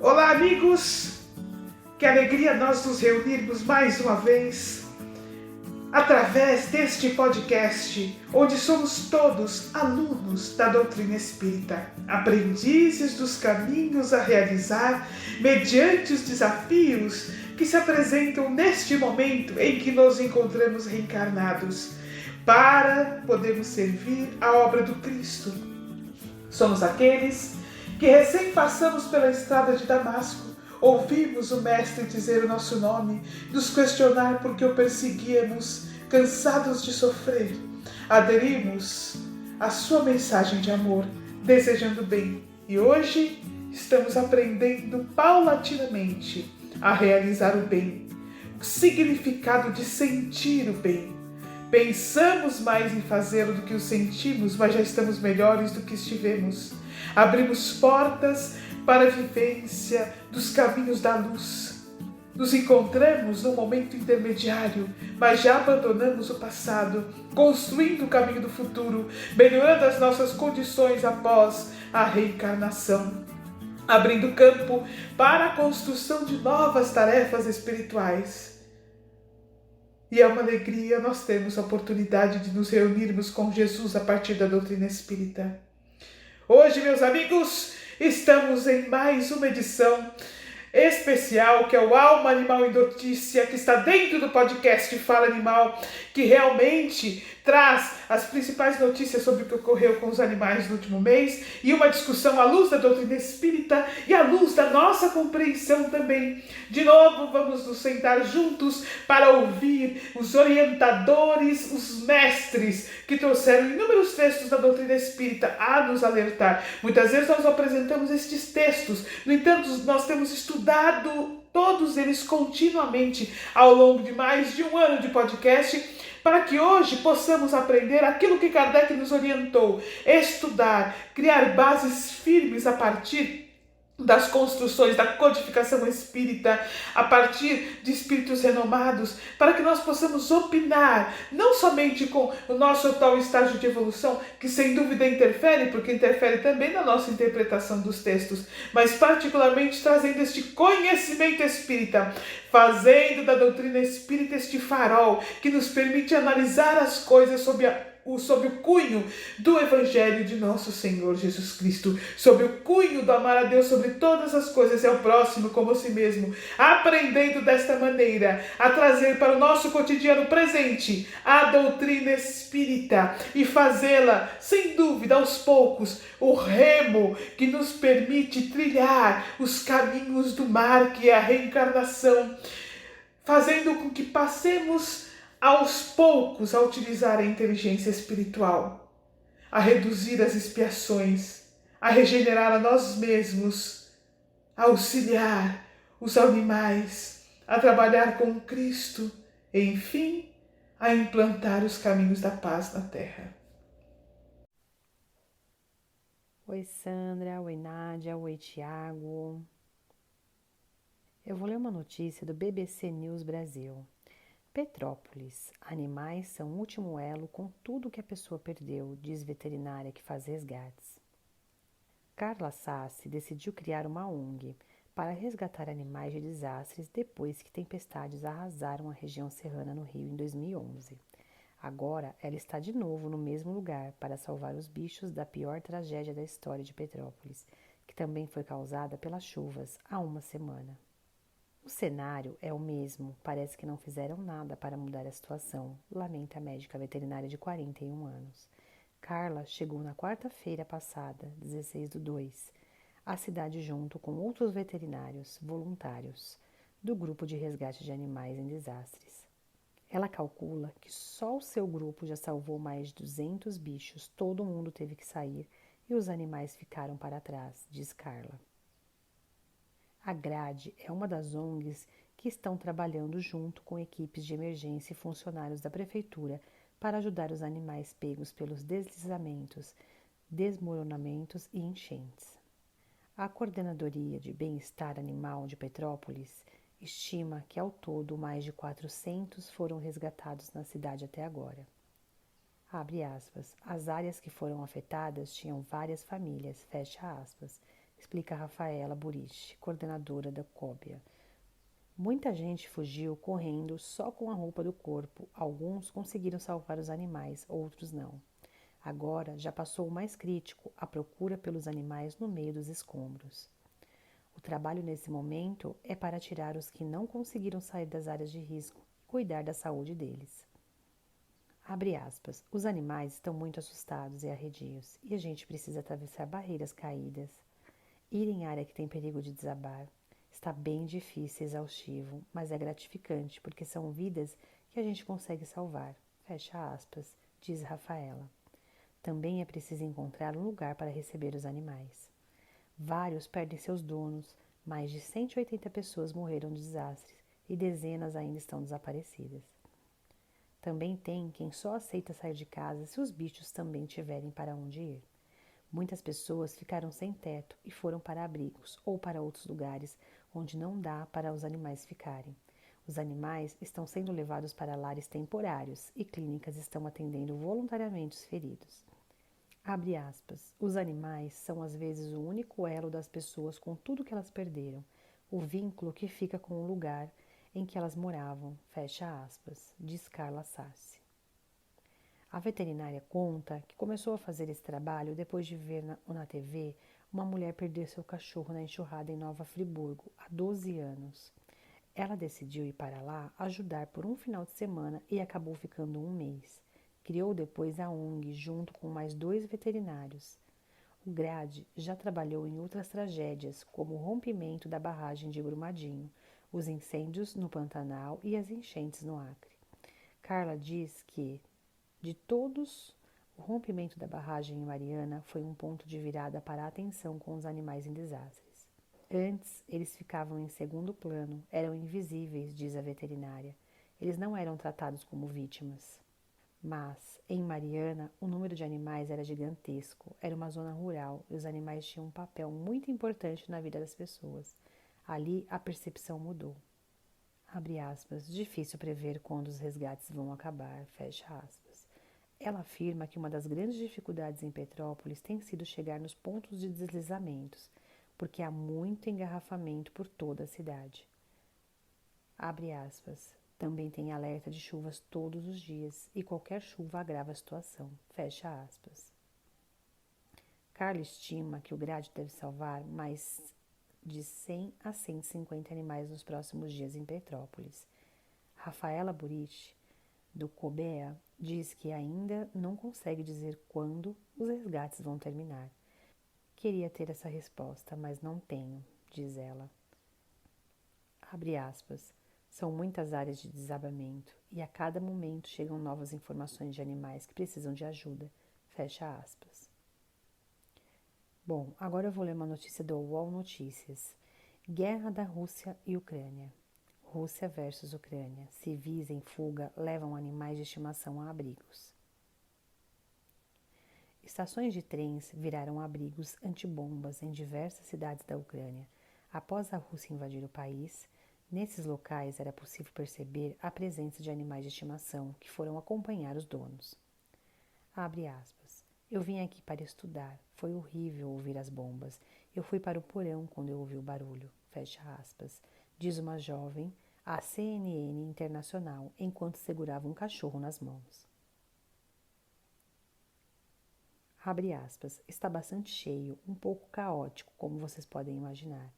Olá, amigos! Que alegria nós nos reunirmos mais uma vez através deste podcast, onde somos todos alunos da doutrina espírita, aprendizes dos caminhos a realizar mediante os desafios que se apresentam neste momento em que nos encontramos reencarnados, para podermos servir a obra do Cristo. Somos aqueles que recém passamos pela estrada de Damasco, ouvimos o Mestre dizer o nosso nome, nos questionar por que o perseguíamos, cansados de sofrer. Aderimos à sua mensagem de amor, desejando bem. E hoje estamos aprendendo paulatinamente a realizar o bem, o significado de sentir o bem. Pensamos mais em fazê-lo do que o sentimos, mas já estamos melhores do que estivemos. Abrimos portas para a vivência dos caminhos da luz. Nos encontramos num momento intermediário, mas já abandonamos o passado, construindo o caminho do futuro, melhorando as nossas condições após a reencarnação, abrindo campo para a construção de novas tarefas espirituais. E é uma alegria nós termos a oportunidade de nos reunirmos com Jesus a partir da doutrina espírita. Hoje, meus amigos, estamos em mais uma edição especial, que é o Alma Animal em Notícia, que está dentro do podcast Fala Animal, que realmente traz as principais notícias sobre o que ocorreu com os animais no último mês e uma discussão à luz da doutrina espírita e à luz da nossa compreensão também. De novo, vamos nos sentar juntos para ouvir os orientadores, os mestres que trouxeram inúmeros textos da doutrina espírita a nos alertar. Muitas vezes nós apresentamos estes textos, no entanto, nós temos estudado todos eles continuamente ao longo de mais de um ano de podcast, para que hoje possamos aprender aquilo que Kardec nos orientou, estudar, criar bases firmes a partir das construções da codificação espírita, a partir de espíritos renomados, para que nós possamos opinar, não somente com o nosso atual estágio de evolução, que sem dúvida interfere, porque interfere também na nossa interpretação dos textos, mas particularmente trazendo este conhecimento espírita, fazendo da doutrina espírita este farol que nos permite analisar as coisas sob o cunho do Evangelho de nosso Senhor Jesus Cristo, sob o cunho do amar a Deus sobre todas as coisas e ao próximo como a si mesmo, aprendendo desta maneira a trazer para o nosso cotidiano presente a doutrina espírita e fazê-la, sem dúvida, aos poucos, o remo que nos permite trilhar os caminhos do mar, que é a reencarnação, fazendo com que passemos aos poucos a utilizar a inteligência espiritual, a reduzir as expiações, a regenerar a nós mesmos, a auxiliar os animais, a trabalhar com Cristo e, enfim, a implantar os caminhos da paz na Terra. Oi, Sandra. Oi, Nádia. Oi, Tiago. Eu vou ler uma notícia do BBC News Brasil. Petrópolis. Animais são o último elo com tudo que a pessoa perdeu, diz veterinária que faz resgates. Carla Sassi decidiu criar uma ONG para resgatar animais de desastres depois que tempestades arrasaram a região serrana no Rio em 2011. Agora ela está de novo no mesmo lugar para salvar os bichos da pior tragédia da história de Petrópolis, que também foi causada pelas chuvas há uma semana. O cenário é o mesmo, parece que não fizeram nada para mudar a situação, lamenta a médica veterinária de 41 anos. Carla chegou na quarta-feira passada, 16/2, à cidade junto com outros veterinários voluntários do grupo de resgate de animais em desastres. Ela calcula que só o seu grupo já salvou mais de 200 bichos, todo mundo teve que sair e os animais ficaram para trás, diz Carla. A GRADE é uma das ONGs que estão trabalhando junto com equipes de emergência e funcionários da prefeitura para ajudar os animais pegos pelos deslizamentos, desmoronamentos e enchentes. A Coordenadoria de Bem-Estar Animal de Petrópolis estima que ao todo mais de 400 foram resgatados na cidade até agora. Abre aspas, as áreas que foram afetadas tinham várias famílias, fecha aspas, explica Rafaela Burich, coordenadora da COBIA. Muita gente fugiu correndo só com a roupa do corpo. Alguns conseguiram salvar os animais, outros não. Agora já passou o mais crítico, a procura pelos animais no meio dos escombros. O trabalho nesse momento é para tirar os que não conseguiram sair das áreas de risco e cuidar da saúde deles. Abre aspas, os animais estão muito assustados e arredios e a gente precisa atravessar barreiras caídas, ir em área que tem perigo de desabar. Está bem difícil e exaustivo, mas é gratificante porque são vidas que a gente consegue salvar. Fecha aspas, diz Rafaela. Também é preciso encontrar um lugar para receber os animais. Vários perdem seus donos, mais de 180 pessoas morreram no desastre e dezenas ainda estão desaparecidas. Também tem quem só aceita sair de casa se os bichos também tiverem para onde ir. Muitas pessoas ficaram sem teto e foram para abrigos ou para outros lugares onde não dá para os animais ficarem. Os animais estão sendo levados para lares temporários e clínicas estão atendendo voluntariamente os feridos. Abre aspas. Os animais são às vezes o único elo das pessoas com tudo que elas perderam, o vínculo que fica com o lugar em que elas moravam, fecha aspas, diz Carla Sassi. A veterinária conta que começou a fazer esse trabalho depois de ver na TV uma mulher perder seu cachorro na enxurrada em Nova Friburgo, há 12 anos. Ela decidiu ir para lá ajudar por um final de semana e acabou ficando um mês. Criou depois a ONG junto com mais 2 veterinários. O Grade já trabalhou em outras tragédias, como o rompimento da barragem de Brumadinho, os incêndios no Pantanal e as enchentes no Acre. Carla diz que, de todos, o rompimento da barragem em Mariana foi um ponto de virada para a atenção com os animais em desastres. Antes, eles ficavam em segundo plano, eram invisíveis, diz a veterinária. Eles não eram tratados como vítimas. Mas, em Mariana, o número de animais era gigantesco. Era uma zona rural e os animais tinham um papel muito importante na vida das pessoas. Ali, a percepção mudou. Abre aspas, difícil prever quando os resgates vão acabar, fecha aspas. Ela afirma que uma das grandes dificuldades em Petrópolis tem sido chegar nos pontos de deslizamentos, porque há muito engarrafamento por toda a cidade. Abre aspas. Também tem alerta de chuvas todos os dias e qualquer chuva agrava a situação. Fecha aspas. Carla estima que o Grade deve salvar mais de 100 a 150 animais nos próximos dias em Petrópolis. Rafaela Burich, do COBEA, diz que ainda não consegue dizer quando os resgates vão terminar. Queria ter essa resposta, mas não tenho, diz ela. Abre aspas. São muitas áreas de desabamento e a cada momento chegam novas informações de animais que precisam de ajuda. Fecha aspas. Bom, agora eu vou ler uma notícia do UOL Notícias. Guerra da Rússia e Ucrânia. Rússia versus Ucrânia. Civis em fuga levam animais de estimação a abrigos. Estações de trens viraram abrigos antibombas em diversas cidades da Ucrânia. Após a Rússia invadir o país, nesses locais era possível perceber a presença de animais de estimação que foram acompanhar os donos. Abre aspas. Eu vim aqui para estudar. Foi horrível ouvir as bombas. Eu fui para o porão quando eu ouvi o barulho. Fecha aspas. Diz uma jovem à CNN Internacional enquanto segurava um cachorro nas mãos. Abre aspas. Está bastante cheio, um pouco caótico, como vocês podem imaginar.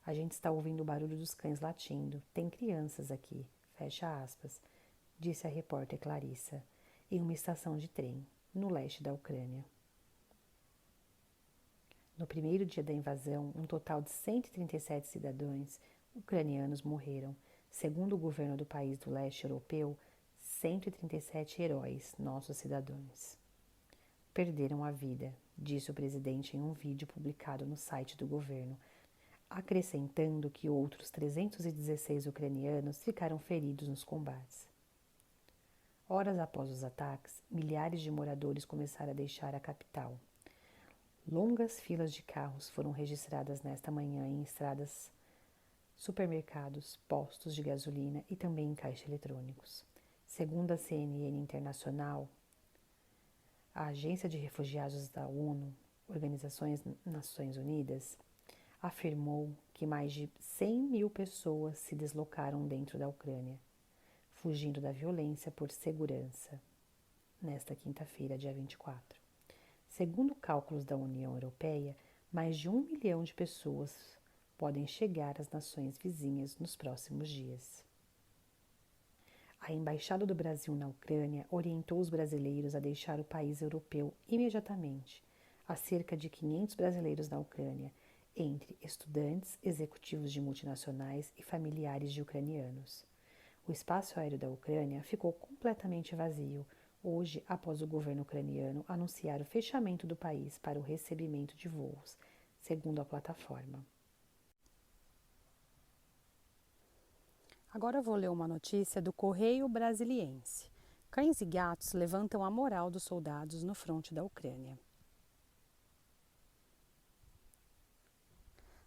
A gente está ouvindo o barulho dos cães latindo. Tem crianças aqui. Fecha aspas. Disse a repórter Clarissa, em uma estação de trem, no leste da Ucrânia. No primeiro dia da invasão, um total de 137 cidadãos ucranianos morreram. Segundo o governo do país do leste europeu, 137 heróis, nossos cidadãos, perderam a vida, disse o presidente em um vídeo publicado no site do governo, acrescentando que outros 316 ucranianos ficaram feridos nos combates. Horas após os ataques, milhares de moradores começaram a deixar a capital. Longas filas de carros foram registradas nesta manhã em estradas, supermercados, postos de gasolina e também em caixas eletrônicos. Segundo a CNN Internacional, a Agência de Refugiados da ONU, Organizações Nações Unidas, afirmou que mais de 100 mil pessoas se deslocaram dentro da Ucrânia, fugindo da violência por segurança, nesta quinta-feira, dia 24. Segundo cálculos da União Europeia, mais de 1 milhão de pessoas podem chegar às nações vizinhas nos próximos dias. A Embaixada do Brasil na Ucrânia orientou os brasileiros a deixar o país europeu imediatamente. Há cerca de 500 brasileiros na Ucrânia, entre estudantes, executivos de multinacionais e familiares de ucranianos. O espaço aéreo da Ucrânia ficou completamente vazio hoje após o governo ucraniano anunciar o fechamento do país para o recebimento de voos, segundo a plataforma. Agora eu vou ler uma notícia do Correio Brasiliense. Cães e gatos levantam a moral dos soldados no fronte da Ucrânia.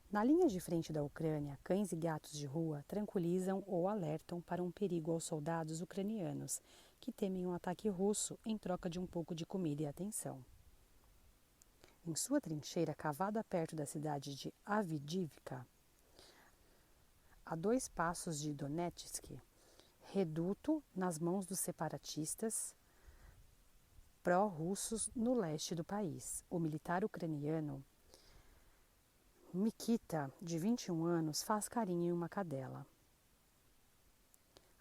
Na linha de frente da Ucrânia, cães e gatos de rua tranquilizam ou alertam para um perigo aos soldados ucranianos, que temem um ataque russo em troca de um pouco de comida e atenção. Em sua trincheira cavada perto da cidade de Avdiivka, a 2 passos de Donetsk, reduto nas mãos dos separatistas pró-russos no leste do país, o militar ucraniano Mikita, de 21 anos, faz carinho em uma cadela.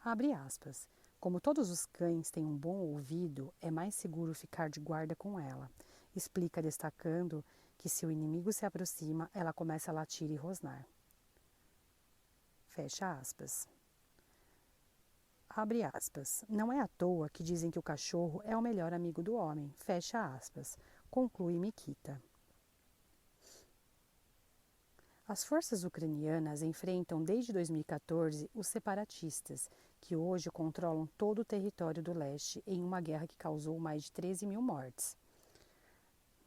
Abre aspas. Como todos os cães têm um bom ouvido, é mais seguro ficar de guarda com ela. Explica destacando que se o inimigo se aproxima, ela começa a latir e rosnar. Fecha aspas. Abre aspas. Não é à toa que dizem que o cachorro é o melhor amigo do homem. Fecha aspas. Conclui Mikita. As forças ucranianas enfrentam desde 2014 os separatistas, que hoje controlam todo o território do leste em uma guerra que causou mais de 13 mil mortes.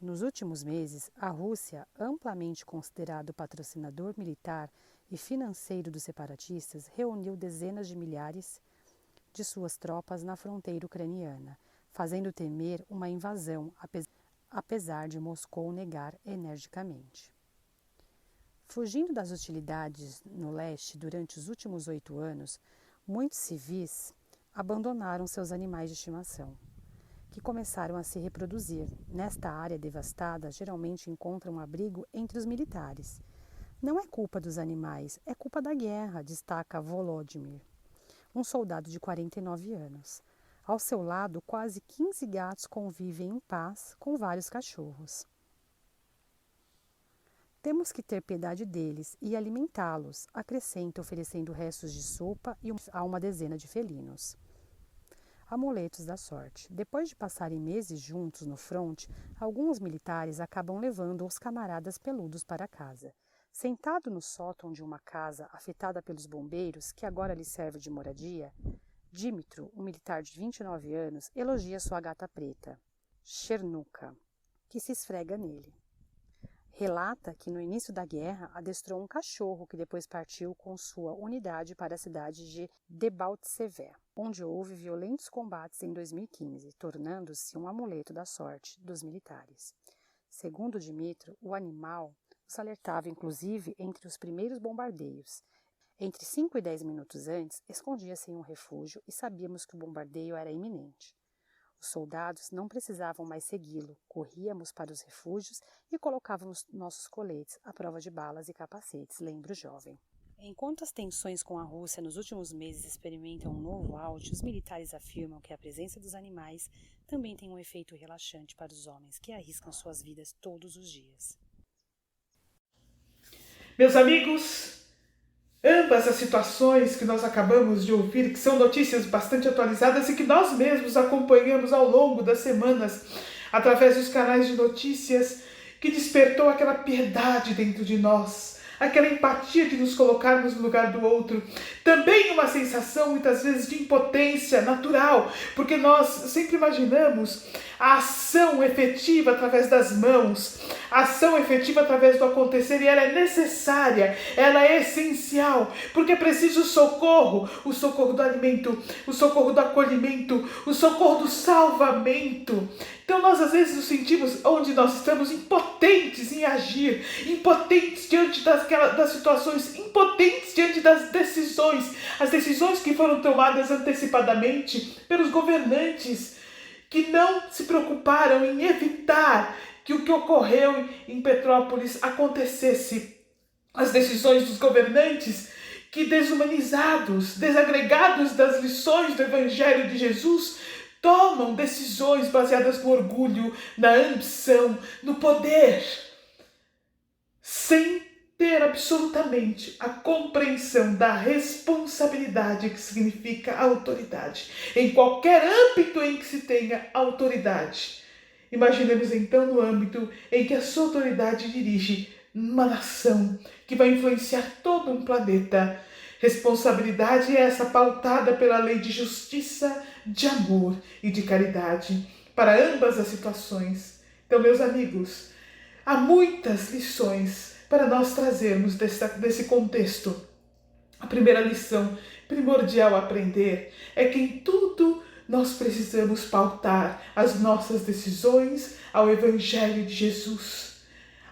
Nos últimos meses, a Rússia, amplamente considerado patrocinador militar e financeiro dos separatistas, reuniu dezenas de milhares de suas tropas na fronteira ucraniana, fazendo temer uma invasão, apesar de Moscou negar energicamente. Fugindo das hostilidades no leste durante os últimos 8 anos, muitos civis abandonaram seus animais de estimação, que começaram a se reproduzir. Nesta área devastada, geralmente encontram abrigo entre os militares. Não é culpa dos animais, é culpa da guerra, destaca Volodymyr, um soldado de 49 anos. Ao seu lado, quase 15 gatos convivem em paz com vários cachorros. Temos que ter piedade deles e alimentá-los, acrescenta, oferecendo restos de sopa a uma dezena de felinos. Amuletos da sorte. Depois de passarem meses juntos no fronte, alguns militares acabam levando os camaradas peludos para casa. Sentado no sótão de uma casa afetada pelos bombeiros, que agora lhe serve de moradia, Dmitro, um militar de 29 anos, elogia sua gata preta, Chernuka, que se esfrega nele. Relata que no início da guerra adestrou um cachorro que depois partiu com sua unidade para a cidade de Debaltseve, onde houve violentos combates em 2015, tornando-se um amuleto da sorte dos militares. Segundo Dmitro, o animal os alertava inclusive entre os primeiros bombardeios. Entre 5 e 10 minutos antes, escondia-se em um refúgio e sabíamos que o bombardeio era iminente. Os soldados não precisavam mais segui-lo, corríamos para os refúgios e colocávamos nossos coletes à prova de balas e capacetes, lembra o jovem. Enquanto as tensões com a Rússia nos últimos meses experimentam um novo auge, os militares afirmam que a presença dos animais também tem um efeito relaxante para os homens que arriscam suas vidas todos os dias. Meus amigos, ambas as situações que nós acabamos de ouvir, que são notícias bastante atualizadas e que nós mesmos acompanhamos ao longo das semanas, através dos canais de notícias, que despertou aquela piedade dentro de nós, aquela empatia de nos colocarmos no lugar do outro. Também uma sensação, muitas vezes, de impotência natural, porque nós sempre imaginamos a ação efetiva através das mãos, a ação efetiva através do acontecer, e ela é necessária, ela é essencial, porque é preciso o socorro do alimento, o socorro do acolhimento, o socorro do salvamento. Então nós às vezes nos sentimos onde nós estamos impotentes em agir, impotentes diante das situações, impotentes diante das decisões, as decisões que foram tomadas antecipadamente pelos governantes, que não se preocuparam em evitar que o que ocorreu em Petrópolis acontecesse. As decisões dos governantes que, desumanizados, desagregados das lições do Evangelho de Jesus, tomam decisões baseadas no orgulho, na ambição, no poder, sem ter absolutamente a compreensão da responsabilidade que significa autoridade, em qualquer âmbito em que se tenha autoridade. Imaginemos então no âmbito em que a sua autoridade dirige uma nação que vai influenciar todo um planeta. Responsabilidade é essa pautada pela lei de justiça, de amor e de caridade para ambas as situações. Então, meus amigos, há muitas lições para nós trazermos desse contexto. A primeira lição primordial a aprender é que em tudo nós precisamos pautar as nossas decisões ao Evangelho de Jesus.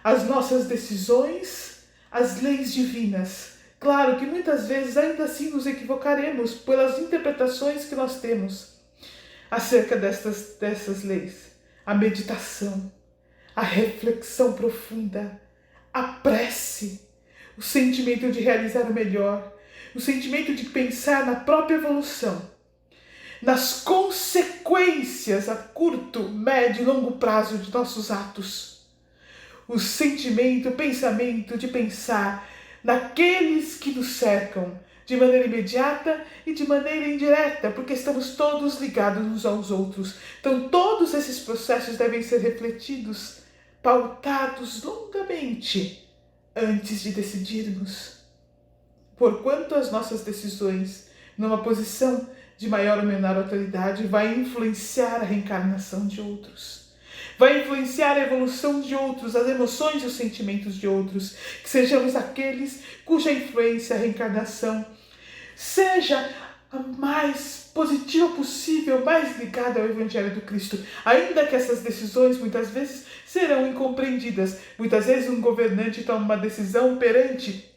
As nossas decisões, as leis divinas. Claro que muitas vezes ainda assim nos equivocaremos pelas interpretações que nós temos acerca dessas leis. A meditação, a reflexão profunda, a prece, o sentimento de realizar o melhor, o sentimento de pensar na própria evolução, nas consequências a curto, médio e longo prazo de nossos atos. O sentimento, o pensamento de pensar naqueles que nos cercam, de maneira imediata e de maneira indireta, porque estamos todos ligados uns aos outros. Então todos esses processos devem ser refletidos, pautados longamente, antes de decidirmos. Porquanto as nossas decisões, numa posição de maior ou menor autoridade, vai influenciar a reencarnação de outros. Vai influenciar a evolução de outros, as emoções e os sentimentos de outros. Que sejamos aqueles cuja influência, a reencarnação, seja a mais positiva possível, mais ligada ao Evangelho do Cristo. Ainda que essas decisões muitas vezes serão incompreendidas. Muitas vezes um governante toma uma decisão perante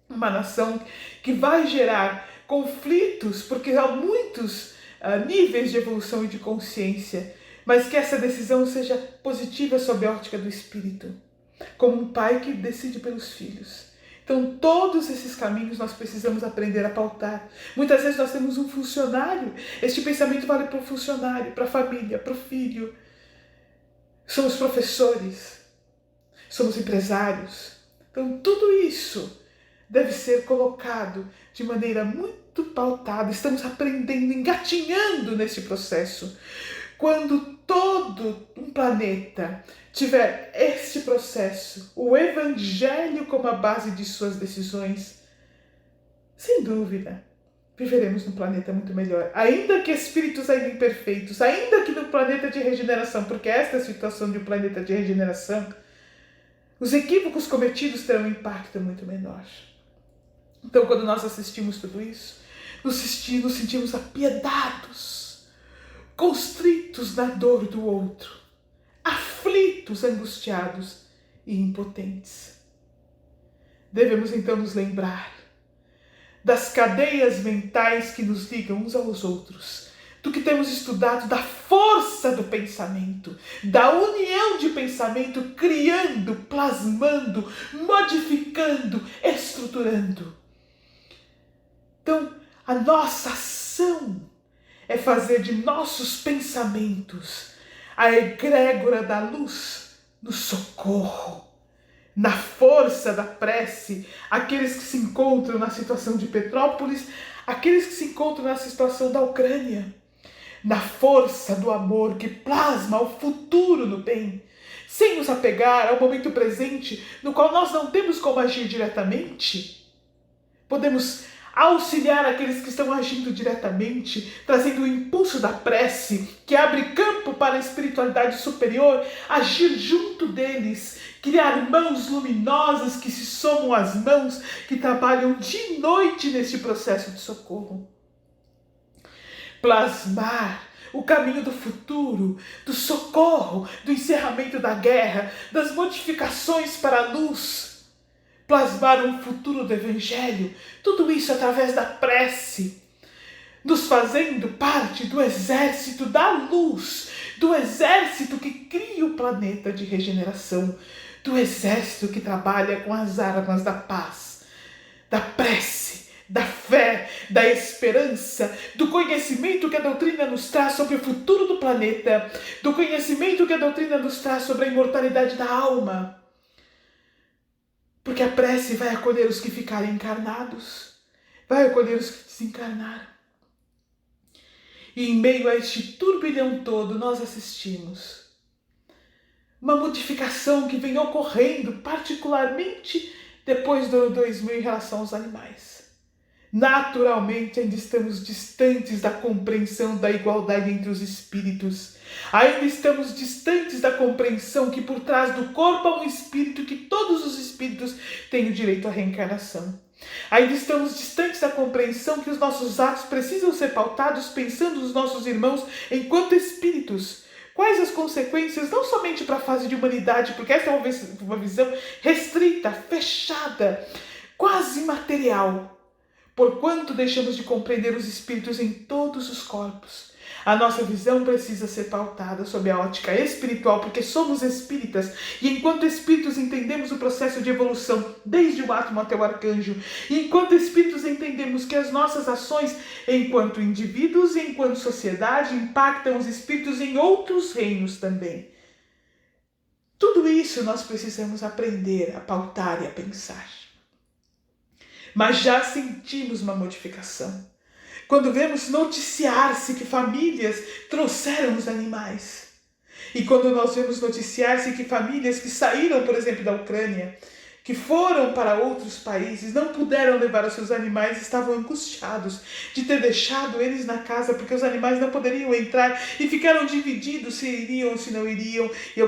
uma nação que vai gerar conflitos, porque há muitos níveis de evolução e de consciência, mas que essa decisão seja positiva sob a ótica do Espírito, como um pai que decide pelos filhos. Então, todos esses caminhos nós precisamos aprender a pautar. Muitas vezes nós temos um funcionário, este pensamento vale para o funcionário, para a família, para o filho. Somos professores, somos empresários. Então, tudo isso deve ser colocado de maneira muito pautada. Estamos aprendendo, engatinhando nesse processo. Quando todo um planeta tiver este processo, o Evangelho como a base de suas decisões, sem dúvida, viveremos num planeta muito melhor. Ainda que espíritos ainda imperfeitos, ainda que no planeta de regeneração, porque esta é a situação de um planeta de regeneração, os equívocos cometidos terão um impacto muito menor. Então, quando nós assistimos tudo isso, nos sentimos apiedados, constritos na dor do outro, aflitos, angustiados e impotentes. Devemos então nos lembrar das cadeias mentais que nos ligam uns aos outros, do que temos estudado, da força do pensamento, da união de pensamento, criando, plasmando, modificando, estruturando. Então, a nossa ação é fazer de nossos pensamentos a egrégora da luz no socorro, na força da prece, aqueles que se encontram na situação de Petrópolis, aqueles que se encontram na situação da Ucrânia, na força do amor que plasma o futuro no bem, sem nos apegar ao momento presente, no qual nós não temos como agir diretamente. Podemos auxiliar aqueles que estão agindo diretamente, trazendo o impulso da prece, que abre campo para a espiritualidade superior, agir junto deles, criar mãos luminosas que se somam às mãos que trabalham de noite neste processo de socorro. Plasmar o caminho do futuro, do socorro, do encerramento da guerra, das modificações para a luz. Plasmar um futuro do Evangelho, tudo isso através da prece, nos fazendo parte do exército da luz, do exército que cria o planeta de regeneração, do exército que trabalha com as armas da paz, da prece, da fé, da esperança, do conhecimento que a doutrina nos traz sobre o futuro do planeta, do conhecimento que a doutrina nos traz sobre a imortalidade da alma. Porque a prece vai acolher os que ficarem encarnados, vai acolher os que desencarnaram. E em meio a este turbilhão todo, nós assistimos uma modificação que vem ocorrendo, particularmente depois do ano 2000 em relação aos animais. Naturalmente, ainda estamos distantes da compreensão da igualdade entre os espíritos. Ainda estamos distantes da compreensão que por trás do corpo há um espírito e que todos os espíritos têm o direito à reencarnação. Ainda estamos distantes da compreensão que os nossos atos precisam ser pautados pensando nos nossos irmãos enquanto espíritos. Quais as consequências, não somente para a fase de humanidade, porque essa é uma visão restrita, fechada, quase material. Porquanto deixamos de compreender os espíritos em todos os corpos. A nossa visão precisa ser pautada sob a ótica espiritual, porque somos espíritas, e enquanto espíritos entendemos o processo de evolução, desde o átomo até o arcanjo, e enquanto espíritos entendemos que as nossas ações, enquanto indivíduos e enquanto sociedade, impactam os espíritos em outros reinos também. Tudo isso nós precisamos aprender a pautar e a pensar. Mas já sentimos uma modificação. Quando vemos noticiar-se que famílias trouxeram os animais. E quando nós vemos noticiar-se que famílias que saíram, por exemplo, da Ucrânia, que foram para outros países, não puderam levar os seus animais, estavam angustiados de ter deixado eles na casa, porque os animais não poderiam entrar e ficaram divididos se iriam ou se não iriam. E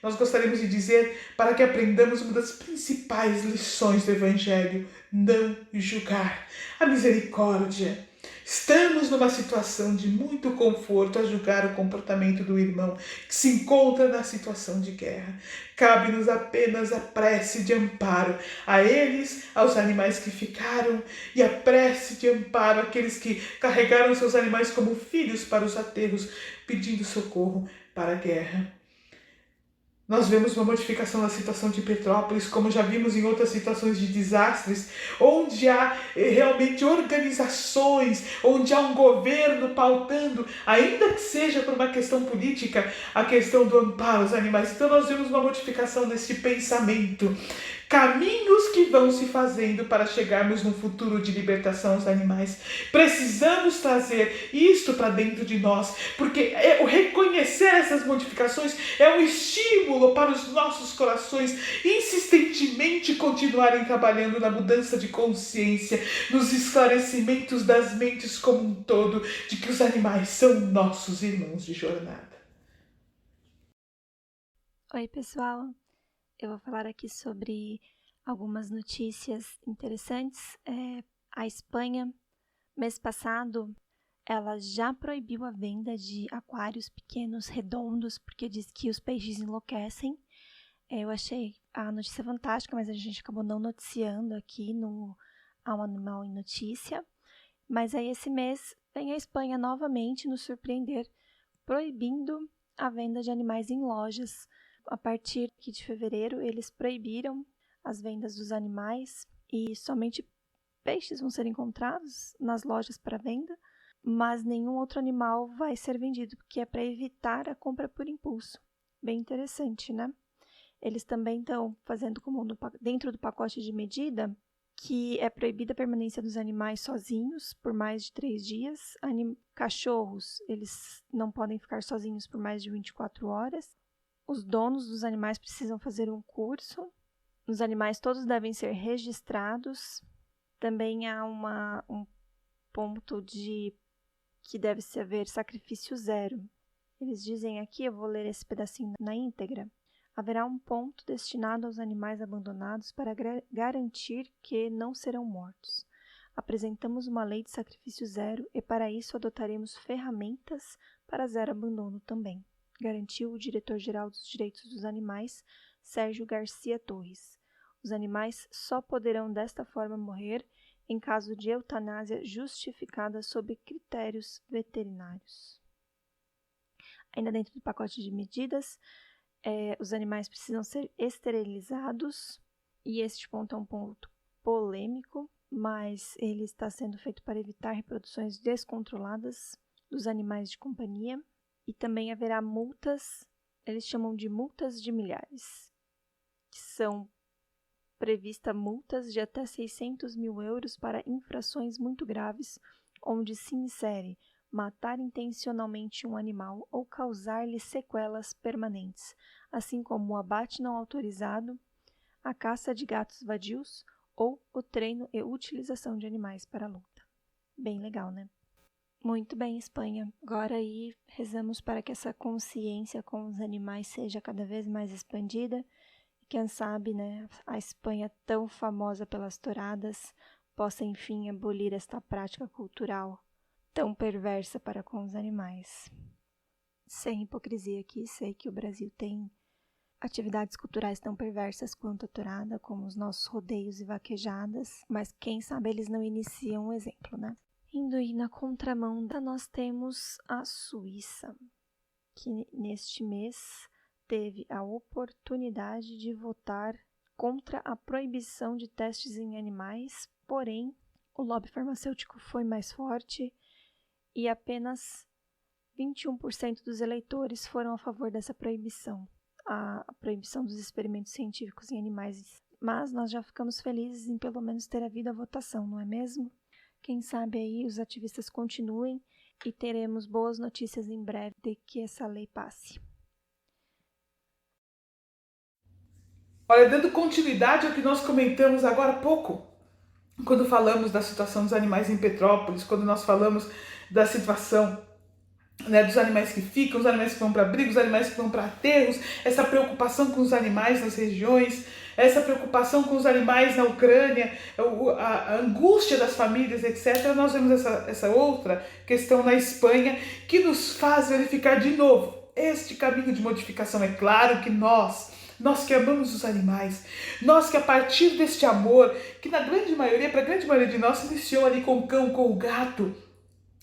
nós gostaríamos de dizer, para que aprendamos uma das principais lições do Evangelho: não julgar, a misericórdia. Estamos numa situação de muito conforto a julgar o comportamento do irmão que se encontra na situação de guerra. Cabe-nos apenas a prece de amparo a eles, aos animais que ficaram, e a prece de amparo àqueles que carregaram seus animais como filhos para os aterros, pedindo socorro para a guerra. Nós vemos uma modificação na situação de Petrópolis, como já vimos em outras situações de desastres, onde há realmente organizações, onde há um governo pautando, ainda que seja por uma questão política, a questão do amparo aos animais. Então nós vemos uma modificação nesse pensamento. Caminhos que vão se fazendo para chegarmos no futuro de libertação aos animais. Precisamos trazer isto para dentro de nós, porque o reconhecer essas modificações é um estímulo para os nossos corações insistentemente continuarem trabalhando na mudança de consciência, nos esclarecimentos das mentes como um todo, de que os animais são nossos irmãos de jornada. Oi, pessoal. Eu vou falar aqui sobre algumas notícias interessantes. A Espanha, mês passado, ela já proibiu a venda de aquários pequenos, redondos, porque diz que os peixes enlouquecem. Eu achei a notícia fantástica, mas a gente acabou não noticiando aqui no Ao Animal em Notícia. Mas aí esse mês vem a Espanha novamente nos surpreender, proibindo a venda de animais em lojas. A partir de fevereiro, eles proibiram as vendas dos animais e somente peixes vão ser encontrados nas lojas para venda, mas nenhum outro animal vai ser vendido, porque é para evitar a compra por impulso. Bem interessante, né? Eles também estão fazendo como dentro do pacote de medida que é proibida a permanência dos animais sozinhos por mais de 3 dias. Cachorros, eles não podem ficar sozinhos por mais de 24 horas. Os donos dos animais precisam fazer um curso. Os animais todos devem ser registrados. também há um ponto que deve se haver sacrifício zero. Eles dizem aqui, eu vou ler esse pedacinho na íntegra. Haverá um ponto destinado aos animais abandonados para garantir que não serão mortos. Apresentamos uma lei de sacrifício zero e para isso adotaremos ferramentas para zero abandono também, garantiu o diretor-geral dos direitos dos animais, Sérgio Garcia Torres. Os animais só poderão desta forma morrer em caso de eutanásia justificada sob critérios veterinários. Ainda dentro do pacote de medidas, os animais precisam ser esterilizados, e este ponto é um ponto polêmico, mas ele está sendo feito para evitar reproduções descontroladas dos animais de companhia, e também haverá multas, eles chamam de multas de milhares, que são previstas multas de até 600 mil euros para infrações muito graves, onde se insere matar intencionalmente um animal ou causar-lhe sequelas permanentes, assim como o abate não autorizado, a caça de gatos vadios ou o treino e utilização de animais para a luta. Bem legal, né? Muito bem, Espanha. Agora aí rezamos para que essa consciência com os animais seja cada vez mais expandida e quem sabe, né, a Espanha tão famosa pelas touradas possa enfim abolir esta prática cultural tão perversa para com os animais. Sem hipocrisia aqui, sei que o Brasil tem atividades culturais tão perversas quanto a tourada, como os nossos rodeios e vaquejadas, mas quem sabe eles não iniciam um exemplo, né? Indo aí na contramão, nós temos a Suíça, que neste mês teve a oportunidade de votar contra a proibição de testes em animais, porém o lobby farmacêutico foi mais forte e apenas 21% dos eleitores foram a favor dessa proibição, a proibição dos experimentos científicos em animais. Mas nós já ficamos felizes em pelo menos ter havido a votação, não é mesmo? Quem sabe aí os ativistas continuem e teremos boas notícias em breve de que essa lei passe. Olha, dando continuidade ao que nós comentamos agora há pouco, quando falamos da situação dos animais em Petrópolis, quando nós falamos da situação, né, dos animais que ficam, os animais que vão para abrigos, os animais que vão para aterros, essa preocupação com os animais nas regiões, essa preocupação com os animais na Ucrânia, a angústia das famílias, etc. Nós vemos essa outra questão na Espanha que nos faz verificar de novo este caminho de modificação. É claro que nós que amamos os animais, nós que a partir deste amor, que na grande maioria, para a grande maioria de nós, se iniciou ali com o cão, com o gato,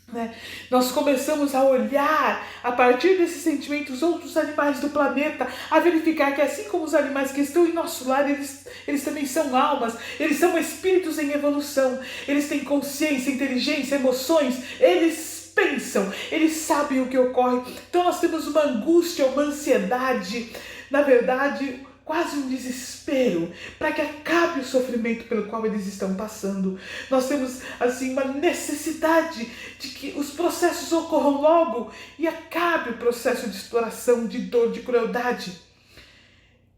né? Nós começamos a olhar a partir desses sentimentos outros animais do planeta, a verificar que assim como os animais que estão em nosso lar, eles também são almas, eles são espíritos em evolução, eles têm consciência, inteligência, emoções, eles pensam, eles sabem o que ocorre. Então nós temos uma angústia, uma ansiedade, na verdade, quase um desespero para que acabe o sofrimento pelo qual eles estão passando. Nós temos, assim, uma necessidade de que os processos ocorram logo e acabe o processo de exploração, de dor, de crueldade.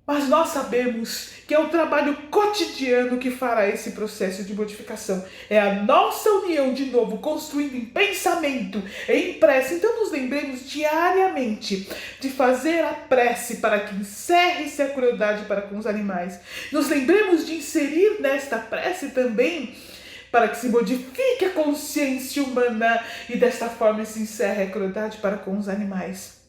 Mas nós sabemos que é o trabalho cotidiano que fará esse processo de modificação. É a nossa união, de novo, construindo em pensamento, em prece. Então nos lembremos diariamente de fazer a prece para que encerre-se a crueldade para com os animais. Nos lembremos de inserir nesta prece também para que se modifique a consciência humana e desta forma se encerre a crueldade para com os animais.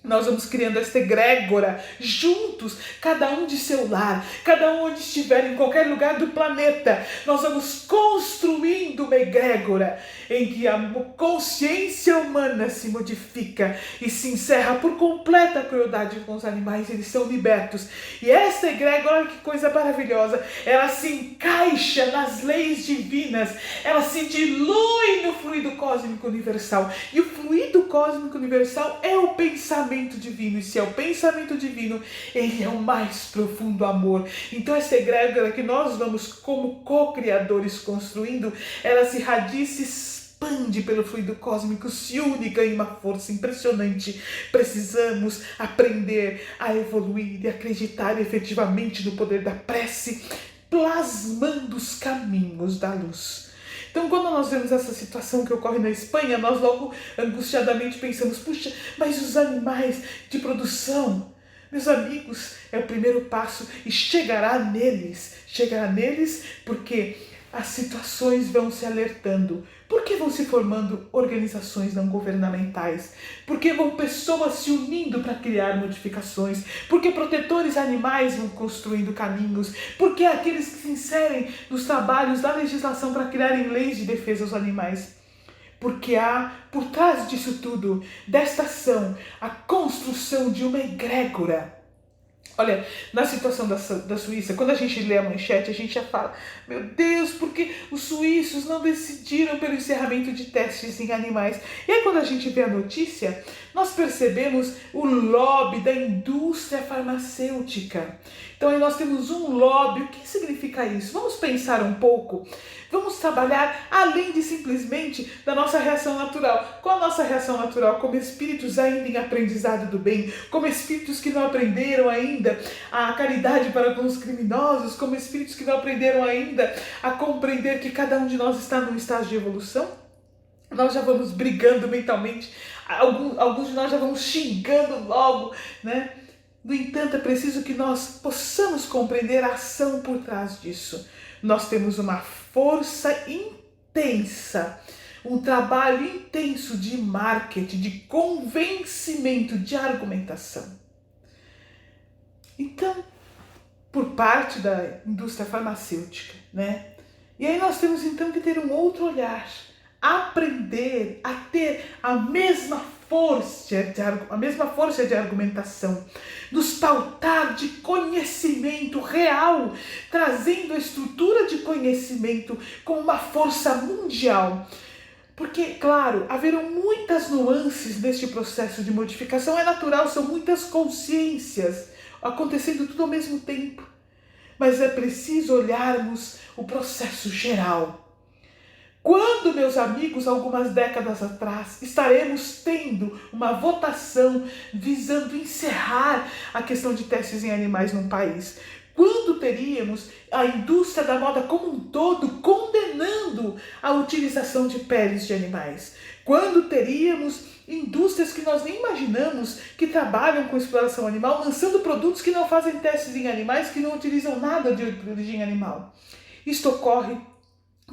Nós vamos criando esta egrégora juntos, cada um de seu lar, cada um onde estiver, em qualquer lugar do planeta. Nós vamos construindo uma egrégora em que a consciência humana se modifica e se encerra por completa a crueldade com os animais, eles são libertos. E esta egrégora, olha que coisa maravilhosa, ela se encaixa nas leis divinas, ela se dilui no fluido cósmico universal. E o fluido cósmico universal é o pensamento divino, e se é o pensamento divino, ele é o mais profundo amor. Então essa egrégora que nós vamos como co-criadores construindo, ela se irradia, se expande pelo fluido cósmico, se une, ganha uma força impressionante. Precisamos aprender a evoluir e acreditar efetivamente no poder da prece, plasmando os caminhos da luz. Então, quando nós vemos essa situação que ocorre na Espanha, nós logo angustiadamente pensamos, puxa, mas os animais de produção, meus amigos, é o primeiro passo e chegará neles porque as situações vão se alertando. Por que vão se formando organizações não governamentais? Por que vão pessoas se unindo para criar modificações? Por que protetores animais vão construindo caminhos? Por que aqueles que se inserem nos trabalhos da legislação para criarem leis de defesa aos animais? Porque há, por trás disso tudo, desta ação, a construção de uma egrégora. Olha, na situação da Suíça, quando a gente lê a manchete, a gente já fala, meu Deus, porque os suíços não decidiram pelo encerramento de testes em animais. E aí quando a gente vê a notícia, nós percebemos o lobby da indústria farmacêutica. Então aí nós temos um lobby. O que significa isso? Vamos pensar um pouco. Vamos trabalhar além de simplesmente da nossa reação natural. Qual a nossa reação natural? Como espíritos ainda em aprendizado do bem, como espíritos que não aprenderam ainda a caridade para com os criminosos, como espíritos que não aprenderam ainda a compreender que cada um de nós está num estágio de evolução. Nós já vamos brigando mentalmente, alguns de nós já vamos xingando logo, né? No entanto, é preciso que nós possamos compreender a ação por trás disso. Nós temos uma força intensa, um trabalho intenso de marketing, de convencimento, de argumentação. Então, por parte da indústria farmacêutica, né? E aí nós temos então que ter um outro olhar, aprender a ter a mesma força de argumentação, nos pautar de conhecimento real, trazendo a estrutura de conhecimento como uma força mundial. Porque, claro, haverão muitas nuances neste processo de modificação, é natural, são muitas consciências acontecendo tudo ao mesmo tempo. Mas é preciso olharmos o processo geral. Quando, meus amigos, algumas décadas atrás, estaremos tendo uma votação visando encerrar a questão de testes em animais num país? Quando teríamos a indústria da moda como um todo condenando a utilização de peles de animais? Quando teríamos indústrias que nós nem imaginamos que trabalham com exploração animal, lançando produtos que não fazem testes em animais, que não utilizam nada de origem animal? Isto ocorre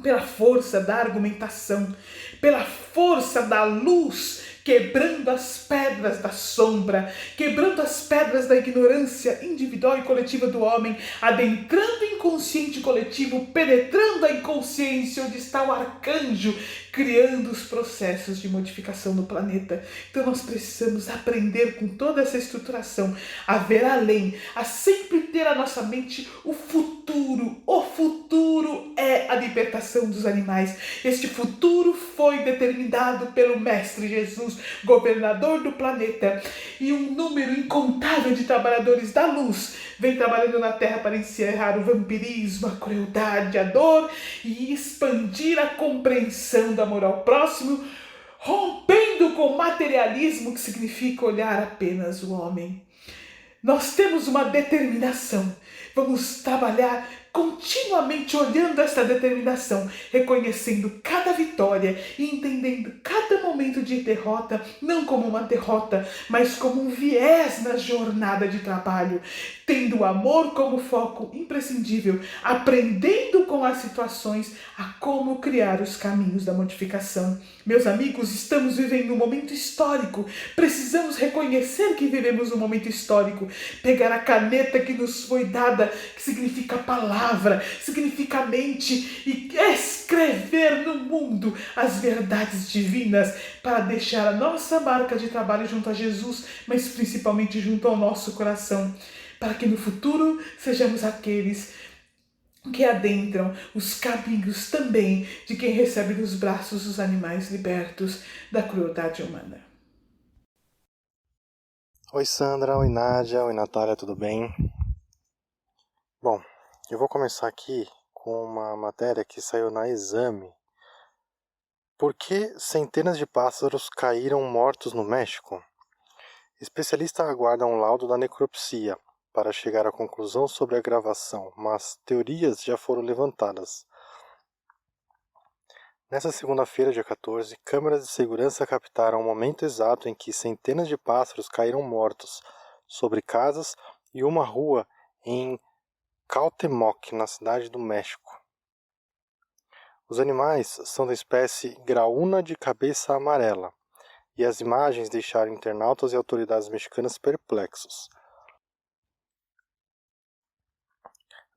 pela força da argumentação, pela força da luz, quebrando as pedras da sombra, quebrando as pedras da ignorância individual e coletiva do homem, adentrando o inconsciente coletivo, penetrando a inconsciência onde está o arcanjo, criando os processos de modificação no planeta. Então nós precisamos aprender com toda essa estruturação, a ver além, a sempre ter à nossa mente o futuro. O futuro é a libertação dos animais. Este futuro foi determinado pelo Mestre Jesus, governador do planeta, e um número incontável de trabalhadores da luz vem trabalhando na Terra para encerrar o vampirismo, a crueldade, a dor e expandir a compreensão do amor ao próximo, rompendo com o materialismo, que significa olhar apenas o homem. Nós temos uma determinação. Vamos trabalhar continuamente olhando esta determinação, reconhecendo cada vitória e entendendo cada momento de derrota, não como uma derrota, mas como um viés na jornada de trabalho, tendo o amor como foco imprescindível, aprendendo com as situações a como criar os caminhos da modificação. Meus amigos, estamos vivendo um momento histórico, precisamos reconhecer que vivemos um momento histórico, pegar a caneta que nos foi dada, que significa palavra, significa mente, e escrever no mundo as verdades divinas para deixar a nossa marca de trabalho junto a Jesus, mas principalmente junto ao nosso coração, para que no futuro sejamos aqueles que adentram os caminhos também de quem recebe nos braços os animais libertos da crueldade humana. Oi Sandra, oi Nádia, oi Natália, tudo bem? Bom, eu vou começar aqui com uma matéria que saiu na Exame. Por que centenas de pássaros caíram mortos no México? Especialistas aguardam um laudo da necropsia. para chegar à conclusão sobre a gravação, mas teorias já foram levantadas. Nessa segunda-feira, dia 14, câmeras de segurança captaram o momento exato em que centenas de pássaros caíram mortos sobre casas e uma rua em Cuauhtémoc, na cidade do México. Os animais são da espécie graúna de cabeça amarela, e as imagens deixaram internautas e autoridades mexicanas perplexos.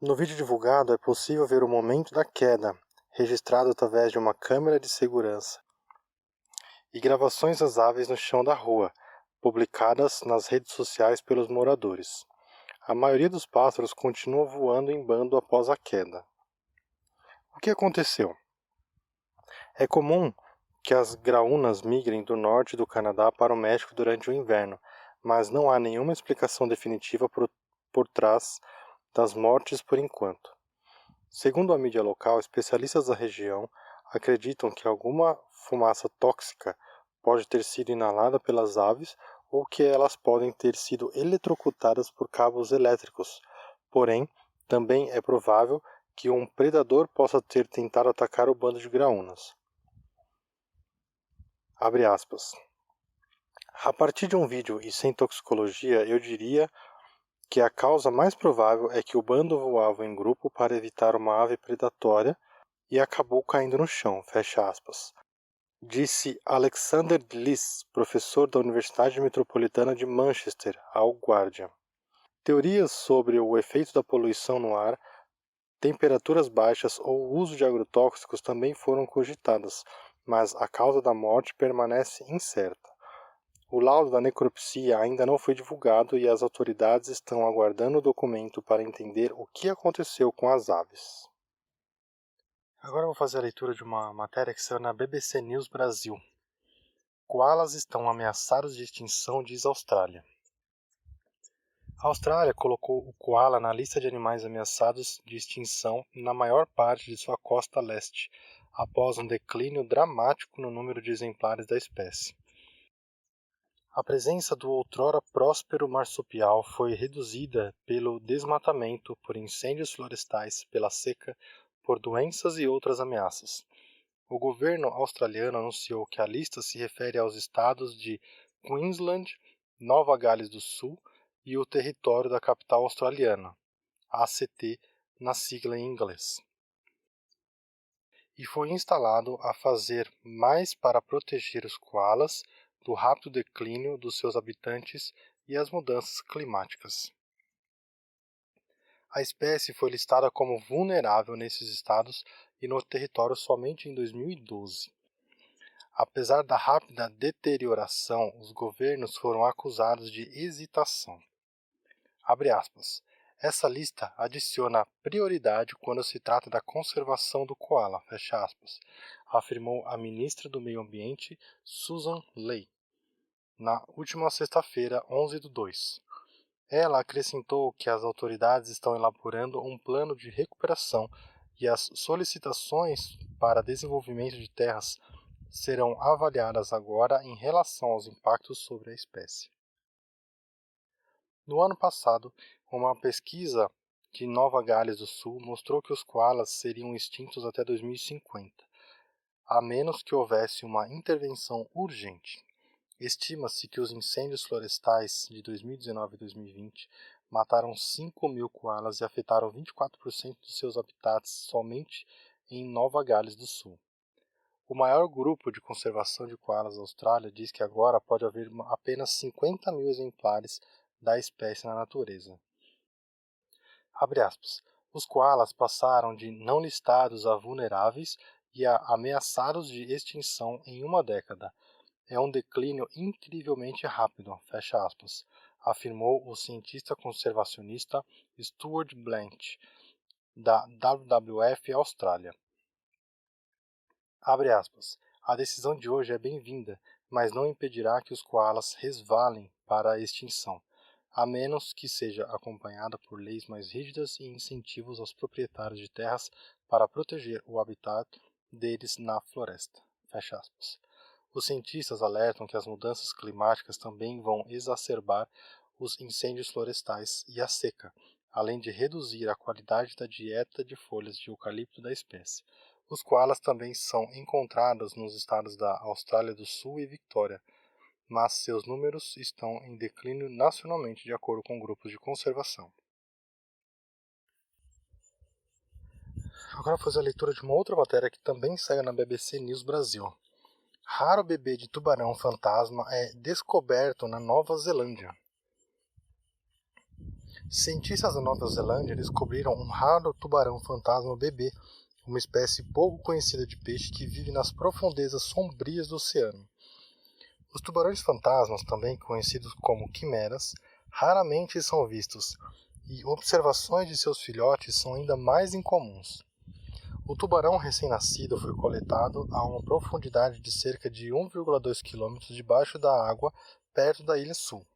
No vídeo divulgado é possível ver o momento da queda, registrado através de uma câmera de segurança, e gravações das aves no chão da rua, publicadas nas redes sociais pelos moradores. A maioria dos pássaros continua voando em bando após a queda. O que aconteceu? É comum que as graúnas migrem do norte do Canadá para o México durante o inverno, mas não há nenhuma explicação definitiva por trás das mortes por enquanto. Segundo a mídia local, especialistas da região acreditam que alguma fumaça tóxica pode ter sido inalada pelas aves ou que elas podem ter sido eletrocutadas por cabos elétricos. Porém, também é provável que um predador possa ter tentado atacar o bando de graúnas. Abre aspas. A partir de um vídeo e sem toxicologia, eu diria que a causa mais provável é que o bando voava em grupo para evitar uma ave predatória e acabou caindo no chão, fecha aspas. Disse Alexander Liss, professor da Universidade Metropolitana de Manchester, ao Guardian. Teorias sobre o efeito da poluição no ar, temperaturas baixas ou o uso de agrotóxicos também foram cogitadas, mas a causa da morte permanece incerta. O laudo da necropsia ainda não foi divulgado e as autoridades estão aguardando o documento para entender o que aconteceu com as aves. Agora eu vou fazer a leitura de uma matéria que saiu na BBC News Brasil. Koalas estão ameaçados de extinção, diz a Austrália. A Austrália colocou o koala na lista de animais ameaçados de extinção na maior parte de sua costa leste, após um declínio dramático no número de exemplares da espécie. A presença do outrora próspero marsupial foi reduzida pelo desmatamento, por incêndios florestais, pela seca, por doenças e outras ameaças. O governo australiano anunciou que a lista se refere aos estados de Queensland, Nova Gales do Sul e o território da capital australiana, ACT, na sigla em inglês. E foi instalado a fazer mais para proteger os koalas do rápido declínio dos seus habitantes e as mudanças climáticas. A espécie foi listada como vulnerável nesses estados e no território somente em 2012. Apesar da rápida deterioração, os governos foram acusados de hesitação. Abre aspas. Essa lista adiciona prioridade quando se trata da conservação do koala, fecha aspas, afirmou a ministra do Meio Ambiente, Susan Ley, na última sexta-feira, 11/2. Ela acrescentou que as autoridades estão elaborando um plano de recuperação e as solicitações para desenvolvimento de terras serão avaliadas agora em relação aos impactos sobre a espécie. No ano passado, uma pesquisa de Nova Gales do Sul mostrou que os koalas seriam extintos até 2050, a menos que houvesse uma intervenção urgente. Estima-se que os incêndios florestais de 2019 e 2020 mataram 5.000 koalas e afetaram 24% dos seus habitats somente em Nova Gales do Sul. O maior grupo de conservação de koalas da Austrália diz que agora pode haver apenas 50.000 exemplares da espécie na natureza. Abre aspas. Os koalas passaram de não listados a vulneráveis e a ameaçados de extinção em uma década. É um declínio incrivelmente rápido, fecha aspas, afirmou o cientista conservacionista Stuart Blanch, da WWF Austrália. Abre aspas. A decisão de hoje é bem-vinda, mas não impedirá que os koalas resvalem para a extinção, a menos que seja acompanhada por leis mais rígidas e incentivos aos proprietários de terras para proteger o habitat deles na floresta, fecha aspas. Os cientistas alertam que as mudanças climáticas também vão exacerbar os incêndios florestais e a seca, além de reduzir a qualidade da dieta de folhas de eucalipto da espécie. Os koalas também são encontrados nos estados da Austrália do Sul e Victória, mas seus números estão em declínio nacionalmente de acordo com grupos de conservação. Agora vou fazer a leitura de uma outra matéria que também saiu na BBC News Brasil. Raro bebê de tubarão fantasma é descoberto na Nova Zelândia. Cientistas da Nova Zelândia descobriram um raro tubarão fantasma bebê, uma espécie pouco conhecida de peixe que vive nas profundezas sombrias do oceano. Os tubarões fantasmas, também conhecidos como quimeras, raramente são vistos, e observações de seus filhotes são ainda mais incomuns. O tubarão recém-nascido foi coletado a uma profundidade de cerca de 1,2 km debaixo da água, perto da Ilha Sul.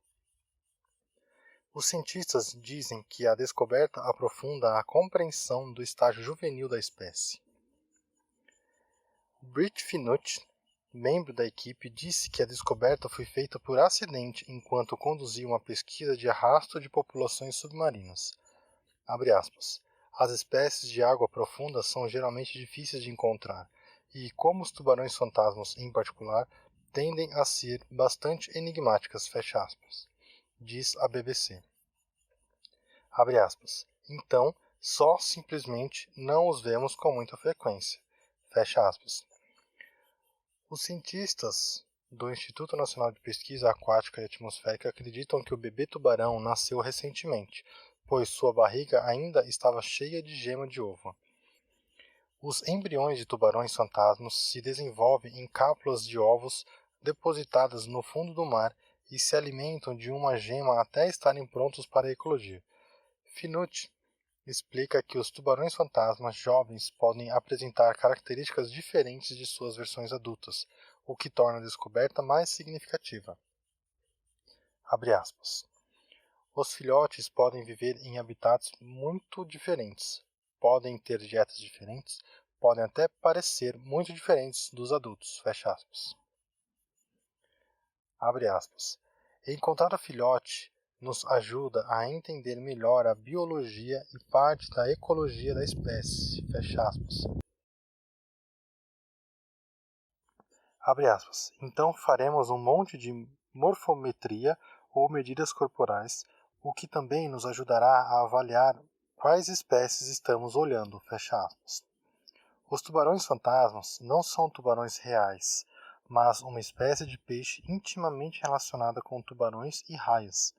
Os cientistas dizem que a descoberta aprofunda a compreensão do estágio juvenil da espécie. Britt Finucane, membro da equipe, disse que a descoberta foi feita por acidente enquanto conduzia uma pesquisa de arrasto de populações submarinas. Abre aspas. As espécies de água profunda são geralmente difíceis de encontrar e, como os tubarões fantasmas em particular, tendem a ser bastante enigmáticas, fecha aspas, diz a BBC. Abre aspas. Então, só simplesmente não os vemos com muita frequência, fecha aspas. Os cientistas do Instituto Nacional de Pesquisa Aquática e Atmosférica acreditam que o bebê tubarão nasceu recentemente, pois sua barriga ainda estava cheia de gema de ovo. Os embriões de tubarões fantasmas se desenvolvem em cápsulas de ovos depositadas no fundo do mar e se alimentam de uma gema até estarem prontos para eclodir. Finucane explica que os tubarões fantasmas jovens podem apresentar características diferentes de suas versões adultas, o que torna a descoberta mais significativa. Abre aspas. Os filhotes podem viver em habitats muito diferentes, podem ter dietas diferentes, podem até parecer muito diferentes dos adultos, fecha aspas. Abre aspas. Encontrar o filhote nos ajuda a entender melhor a biologia e parte da ecologia da espécie, fecha aspas. Abre aspas. Então faremos um monte de morfometria ou medidas corporais, o que também nos ajudará a avaliar quais espécies estamos olhando, fecha aspas. Os tubarões fantasmas não são tubarões reais, mas uma espécie de peixe intimamente relacionada com tubarões e raias.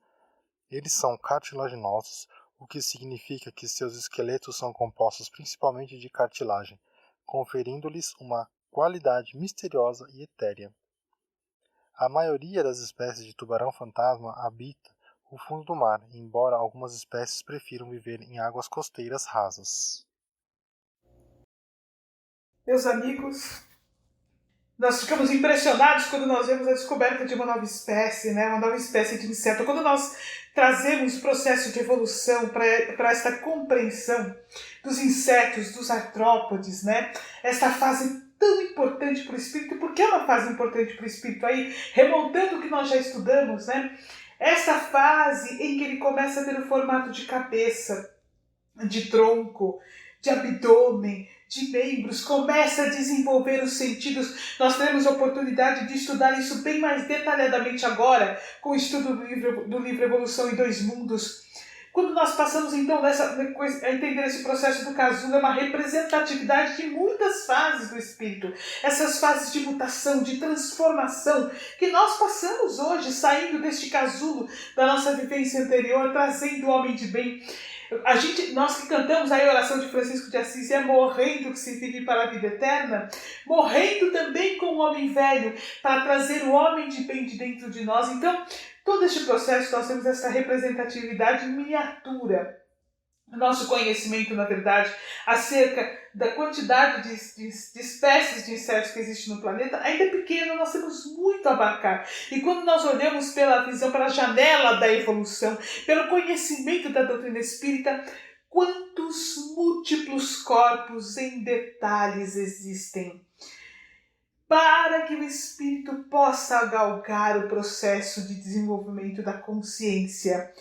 Eles são cartilaginosos, o que significa que seus esqueletos são compostos principalmente de cartilagem, conferindo-lhes uma qualidade misteriosa e etérea. A maioria das espécies de tubarão-fantasma habita o fundo do mar, embora algumas espécies prefiram viver em águas costeiras rasas. Meus amigos, nós ficamos impressionados quando nós vemos a descoberta de uma nova espécie, né? Uma nova espécie de inseto. Quando nós trazemos o processo de evolução para esta compreensão dos insetos, dos artrópodes, né? Esta fase tão importante para o espírito. Por que é uma fase importante para o espírito? Aí, remontando o que nós já estudamos, né? Essa fase em que ele começa a ter o formato de cabeça, de tronco, de abdômen, de membros, começa a desenvolver os sentidos. Nós teremos a oportunidade de estudar isso bem mais detalhadamente agora, com o estudo do livro Evolução em Dois Mundos. Quando nós passamos então a entender esse processo do casulo, é uma representatividade de muitas fases do espírito. Essas fases de mutação, de transformação, que nós passamos hoje, saindo deste casulo da nossa vivência anterior, trazendo o homem de bem. Nós que cantamos aí a oração de Francisco de Assis, é morrendo que se vive para a vida eterna, morrendo também com o homem velho, para trazer o homem de bem de dentro de nós. Então, todo este processo, nós temos essa representatividade miniatura. Nosso conhecimento, na verdade, acerca da quantidade de espécies de insetos que existem no planeta ainda é pequeno, nós temos muito a abarcar. E quando nós olhamos pela visão, pela janela da evolução, pelo conhecimento da doutrina espírita, quantos múltiplos corpos em detalhes existem. para que o espírito possa galgar o processo de desenvolvimento da consciência.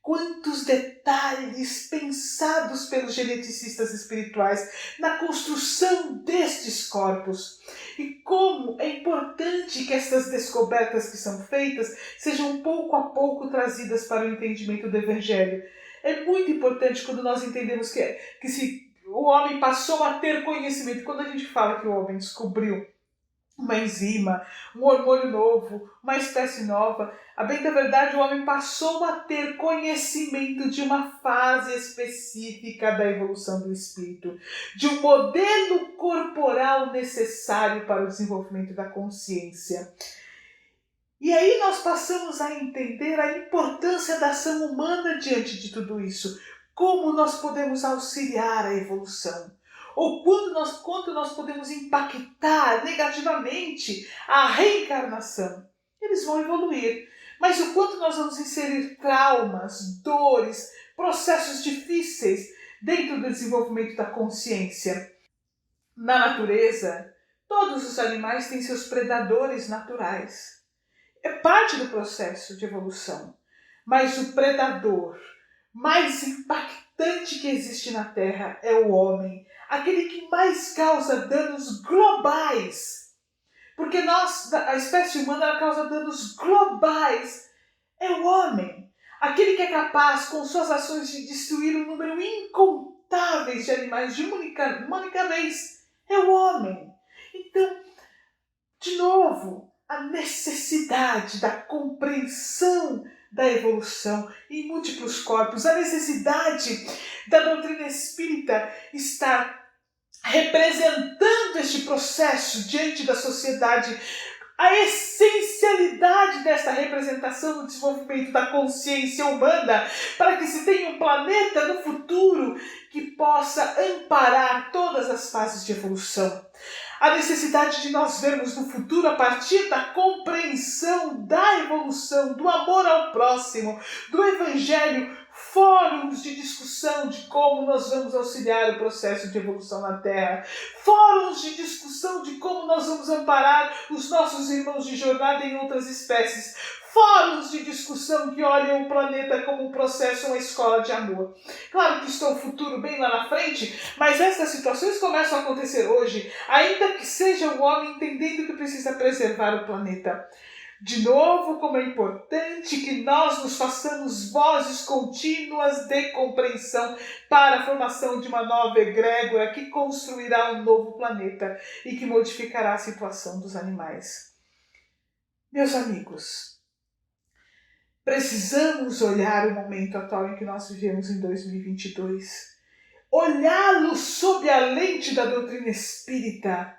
Quantos detalhes pensados pelos geneticistas espirituais na construção destes corpos. E como é importante que estas descobertas que são feitas sejam pouco a pouco trazidas para o entendimento do Evangelho. É muito importante quando nós entendemos que se o homem passou a ter conhecimento, quando a gente fala que o homem descobriu uma enzima, um hormônio novo, uma espécie nova, a bem da verdade o homem passou a ter conhecimento de uma fase específica da evolução do espírito, de um modelo corporal necessário para o desenvolvimento da consciência. E aí nós passamos a entender a importância da ação humana diante de tudo isso, como nós podemos auxiliar a evolução. Ou quanto nós podemos impactar negativamente a reencarnação. Eles vão evoluir. Mas o quanto nós vamos inserir traumas, dores, processos difíceis dentro do desenvolvimento da consciência. Na natureza, todos os animais têm seus predadores naturais. É parte do processo de evolução. Mas o predador mais impactante que existe na Terra é o homem. Aquele que mais causa danos globais. Porque a espécie humana, ela causa danos globais. É o homem. Aquele que é capaz, com suas ações, de destruir um número incontável de animais de uma única vez. É o homem. Então, de novo, a necessidade da compreensão da evolução em múltiplos corpos, a necessidade da doutrina espírita estar representando este processo diante da sociedade, a essencialidade desta representação no desenvolvimento da consciência humana, para que se tenha um planeta no futuro que possa amparar todas as fases de evolução. A necessidade de nós vermos no futuro, a partir da compreensão da evolução, do amor ao próximo, do Evangelho, fóruns de discussão de como nós vamos auxiliar o processo de evolução na Terra, fóruns de discussão de como nós vamos amparar os nossos irmãos de jornada em outras espécies, fóruns de discussão que olham o planeta como um processo, uma escola de amor. Claro que está o futuro bem lá na frente, mas estas situações começam a acontecer hoje, ainda que seja o homem entendendo que precisa preservar o planeta. De novo, como é importante que nós nos façamos vozes contínuas de compreensão para a formação de uma nova egrégora que construirá um novo planeta e que modificará a situação dos animais. Meus amigos, precisamos olhar o momento atual em que nós vivemos em 2022, olhá-lo sob a lente da doutrina espírita,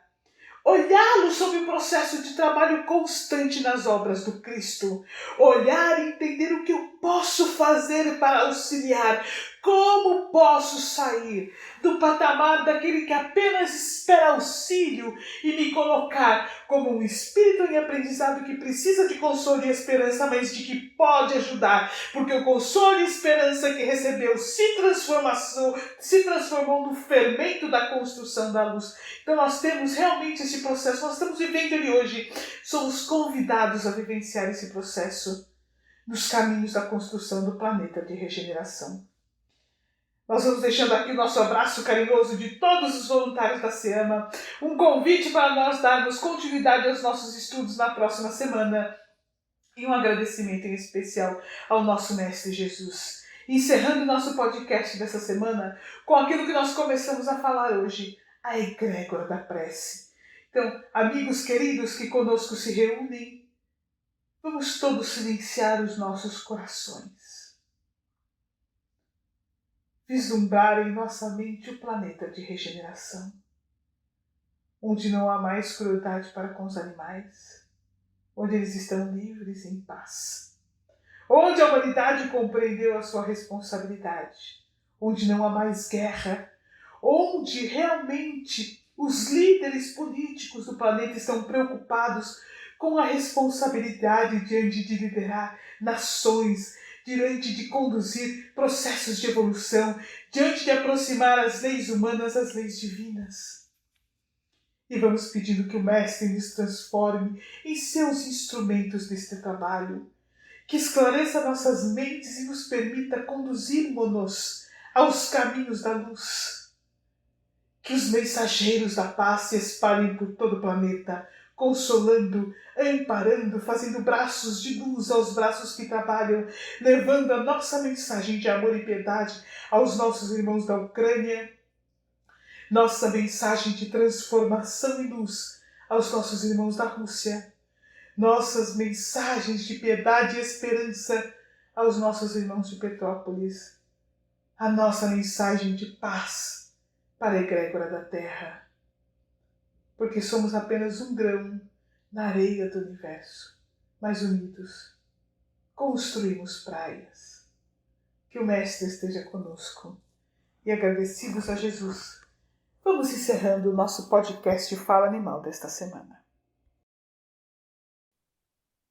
olhá-lo sob o processo de trabalho constante nas obras do Cristo, olhar e entender o que eu posso fazer para auxiliar, como posso sair do patamar daquele que apenas espera auxílio e me colocar como um espírito em aprendizado que precisa de consolo e esperança, mas de que pode ajudar, porque o consolo e esperança que recebeu se transformou no fermento da construção da luz. Então nós temos realmente esse processo, nós estamos vivendo ele hoje, somos convidados a vivenciar esse processo nos caminhos da construção do planeta de regeneração. Nós vamos deixando aqui o nosso abraço carinhoso de todos os voluntários da SEAMA, um convite para nós darmos continuidade aos nossos estudos na próxima semana e um agradecimento em especial ao nosso Mestre Jesus. Encerrando o nosso podcast dessa semana com aquilo que nós começamos a falar hoje, a egrégora da prece. Então, amigos queridos que conosco se reúnem, vamos todos silenciar os nossos corações. Vislumbrar em nossa mente o planeta de regeneração, onde não há mais crueldade para com os animais, onde eles estão livres e em paz, onde a humanidade compreendeu a sua responsabilidade, onde não há mais guerra, onde realmente os líderes políticos do planeta estão preocupados com a responsabilidade diante de liderar nações, diante de conduzir processos de evolução, diante de aproximar as leis humanas às leis divinas. E vamos pedindo que o Mestre nos transforme em seus instrumentos deste trabalho, que esclareça nossas mentes e nos permita conduzirmos-nos aos caminhos da luz. Que os mensageiros da paz se espalhem por todo o planeta, consolando, amparando, fazendo braços de luz aos braços que trabalham, levando a nossa mensagem de amor e piedade aos nossos irmãos da Ucrânia, nossa mensagem de transformação e luz aos nossos irmãos da Rússia, nossas mensagens de piedade e esperança aos nossos irmãos de Petrópolis, a nossa mensagem de paz para a egrégora da Terra, porque somos apenas um grão na areia do universo, mas unidos construímos praias. Que o Mestre esteja conosco e agradecidos a Jesus, vamos encerrando o nosso podcast Fala Animal desta semana.